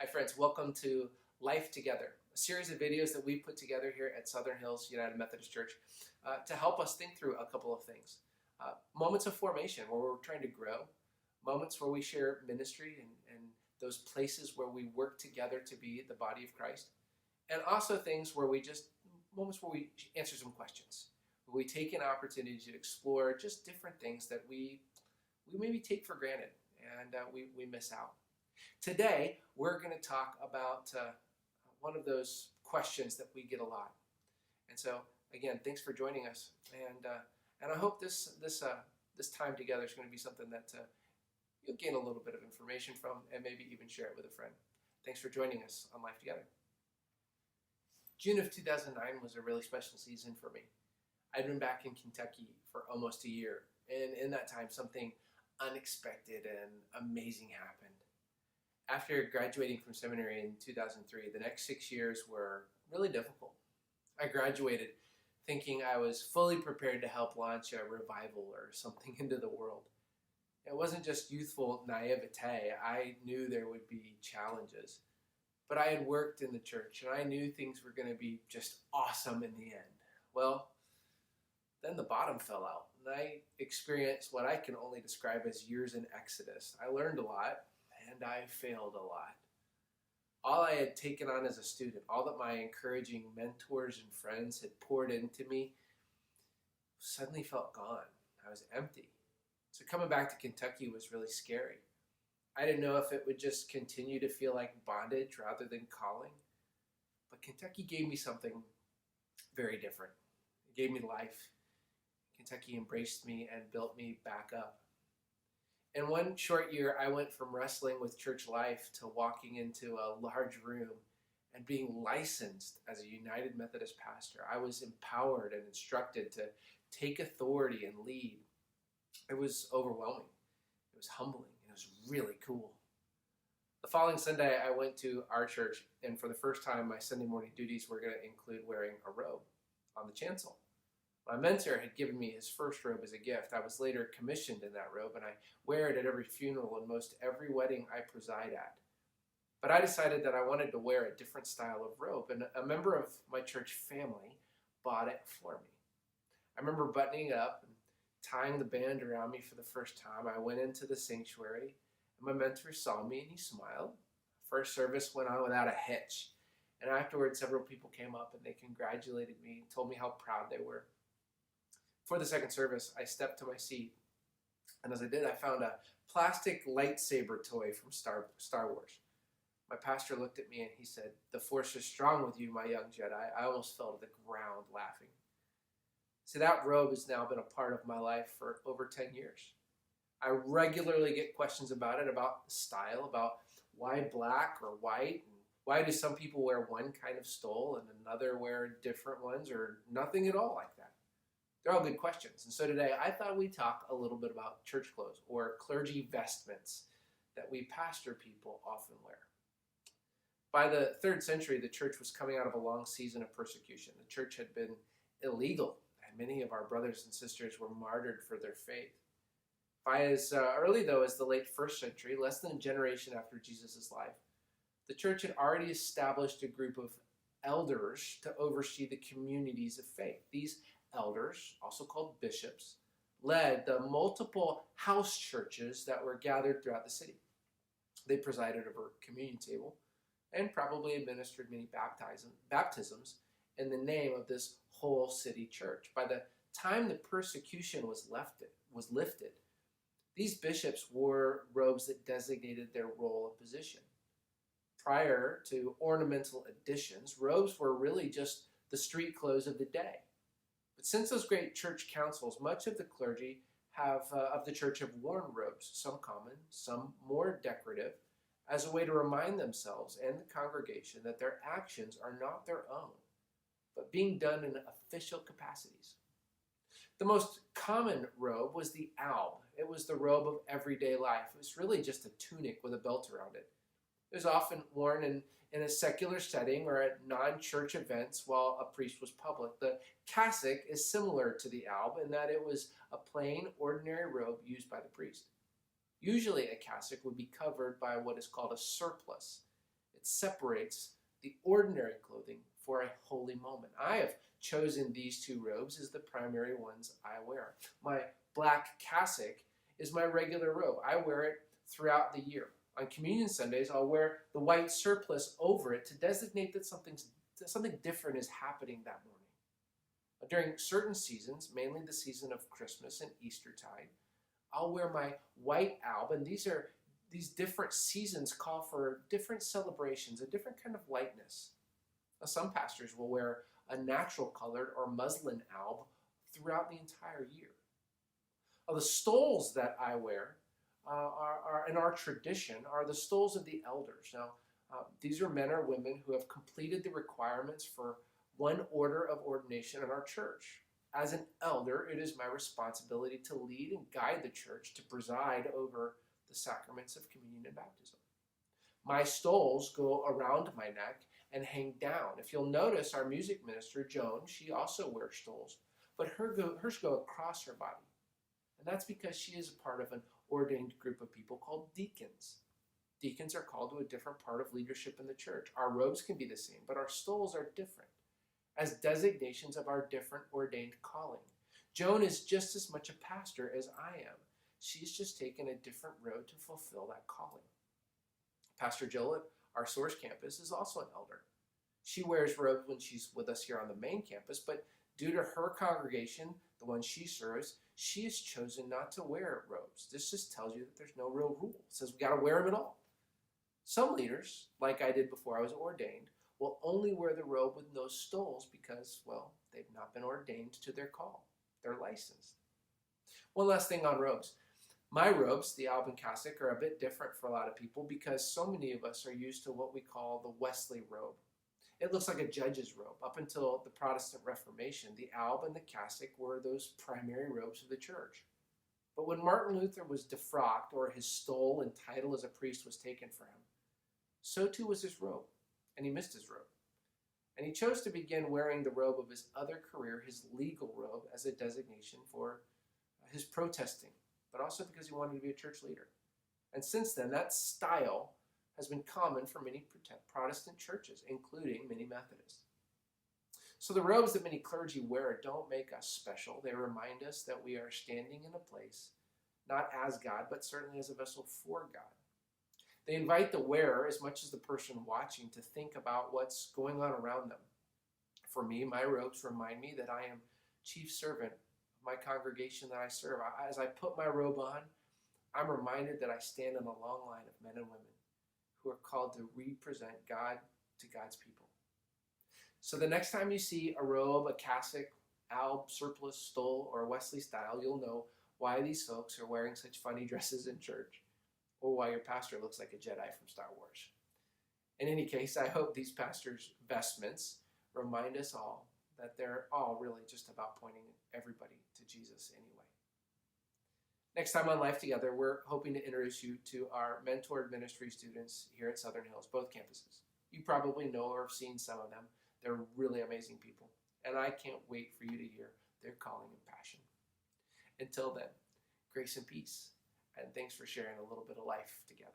Hi friends, welcome to Life Together, a series of videos that we put together here at Southern Hills United Methodist Church to help us think through a couple of things. Moments of formation where we're trying to grow, moments where we share ministry and those places where we work together to be the body of Christ, and also things where moments where we answer some questions, where we take an opportunity to explore just different things that we maybe take for granted and we miss out. Today, we're going to talk about one of those questions that we get a lot. And so, again, thanks for joining us. And I hope this time together is going to be something that you'll gain a little bit of information from and maybe even share it with a friend. Thanks for joining us on Life Together. June of 2009 was a really special season for me. I'd been back in Kentucky for almost a year, and in that time, something unexpected and amazing happened. After graduating from seminary in 2003, the next 6 years were really difficult. I graduated thinking I was fully prepared to help launch a revival or something into the world. It wasn't just youthful naivete. I knew there would be challenges. But I had worked in the church, and I knew things were going to be just awesome in the end. Well, then the bottom fell out, and I experienced what I can only describe as years in Exodus. I learned a lot, and I failed a lot. All I had taken on as a student, all that my encouraging mentors and friends had poured into me, suddenly felt gone. I was empty. So coming back to Kentucky was really scary. I didn't know if it would just continue to feel like bondage rather than calling. But Kentucky gave me something very different. It gave me life. Kentucky embraced me and built me back up. In one short year, I went from wrestling with church life to walking into a large room and being licensed as a United Methodist pastor. I was empowered and instructed to take authority and lead. It was overwhelming. It was humbling. It was really cool. The following Sunday, I went to our church, and for the first time, my Sunday morning duties were going to include wearing a robe on the chancel. My mentor had given me his first robe as a gift. I was later commissioned in that robe, and I wear it at every funeral and most every wedding I preside at. But I decided that I wanted to wear a different style of robe, and a member of my church family bought it for me. I remember buttoning it up and tying the band around me for the first time. I went into the sanctuary, and my mentor saw me, and he smiled. First service went on without a hitch, and afterwards several people came up, and they congratulated me and told me how proud they were. For the second service, I stepped to my seat, and as I did, I found a plastic lightsaber toy from Star Wars. My pastor looked at me and he said, "The Force is strong with you, my young Jedi." I almost fell to the ground laughing. See, that robe has now been a part of my life for over 10 years. I regularly get questions about it, about the style, about why black or white, and why do some people wear one kind of stole and another wear different ones or nothing at all like that. They're all good questions. And so today I thought we'd talk a little bit about church clothes or clergy vestments that we pastor people often wear. By the 3rd century, the church was coming out of a long season of persecution. The church had been illegal, and many of our brothers and sisters were martyred for their faith. By as early, though, as the late 1st century, less than a generation after Jesus' life, the church had already established a group of elders to oversee the communities of faith. These elders, also called bishops, led the multiple house churches that were gathered throughout the city. They presided over a communion table and probably administered many baptisms in the name of this whole city church. By the time the persecution was lifted, these bishops wore robes that designated their role of position. Prior to ornamental additions, robes were really just the street clothes of the day. But since those great church councils, much of the clergy of the church have worn robes, some common, some more decorative, as a way to remind themselves and the congregation that their actions are not their own, but being done in official capacities. The most common robe was the alb. It was the robe of everyday life. It was really just a tunic with a belt around it. It was often worn in a secular setting or at non-church events while a priest was public. The cassock is similar to the alb in that it was a plain, ordinary robe used by the priest. Usually a cassock would be covered by what is called a surplice. It separates the ordinary clothing for a holy moment. I have chosen these two robes as the primary ones I wear. My black cassock is my regular robe. I wear it throughout the year. On Communion Sundays, I'll wear the white surplice over it to designate that something different is happening that morning. During certain seasons, mainly the season of Christmas and Eastertide, I'll wear my white alb, and these different seasons call for different celebrations, a different kind of lightness. Now, some pastors will wear a natural colored or muslin alb throughout the entire year. Now, the stoles that I wear are in our tradition are the stoles of the elders. Now, these are men or women who have completed the requirements for one order of ordination in our church. As an elder, it is my responsibility to lead and guide the church to preside over the sacraments of communion and baptism. My stoles go around my neck and hang down. If you'll notice, our music minister, Joan, she also wears stoles, but hers go across her body. And that's because she is a part of an ordained group of people called deacons. Deacons are called to a different part of leadership in the church. Our robes can be the same, but our stoles are different as designations of our different ordained calling. Joan is just as much a pastor as I am. She's just taken a different road to fulfill that calling. Pastor Jill at our Source campus is also an elder. She wears robes when she's with us here on the main campus, but due to her congregation, the one she serves, she has chosen not to wear robes. This just tells you that there's no real rule. It says we got to wear them at all. Some leaders, like I did before I was ordained, will only wear the robe with no stoles because, well, they've not been ordained to their call. They're licensed. One last thing on robes. My robes, the Alb and cassock, are a bit different for a lot of people because so many of us are used to what we call the Wesley robe. It looks like a judge's robe. Up until the Protestant Reformation, the alb and the cassock were those primary robes of the church. But when Martin Luther was defrocked, or his stole and title as a priest was taken from him, so too was his robe, and he missed his robe. And he chose to begin wearing the robe of his other career, his legal robe, as a designation for his protesting, but also because he wanted to be a church leader. And since then, that style has been common for many Protestant churches, including many Methodists. So the robes that many clergy wear don't make us special. They remind us that we are standing in a place, not as God, but certainly as a vessel for God. They invite the wearer, as much as the person watching, to think about what's going on around them. For me, my robes remind me that I am chief servant of my congregation that I serve. As I put my robe on, I'm reminded that I stand in a long line of men and women who are called to represent God to God's people. So the next time you see a robe, a cassock, alb, surplice, stole, or Wesley style, you'll know why these folks are wearing such funny dresses in church, or why your pastor looks like a Jedi from Star Wars. In any case, I hope these pastors' vestments remind us all that they're all really just about pointing everybody to Jesus anyway. Next time on Life Together, we're hoping to introduce you to our mentored ministry students here at Southern Hills, both campuses. You probably know or have seen some of them. They're really amazing people, and I can't wait for you to hear their calling and passion. Until then, grace and peace, and thanks for sharing a little bit of life together.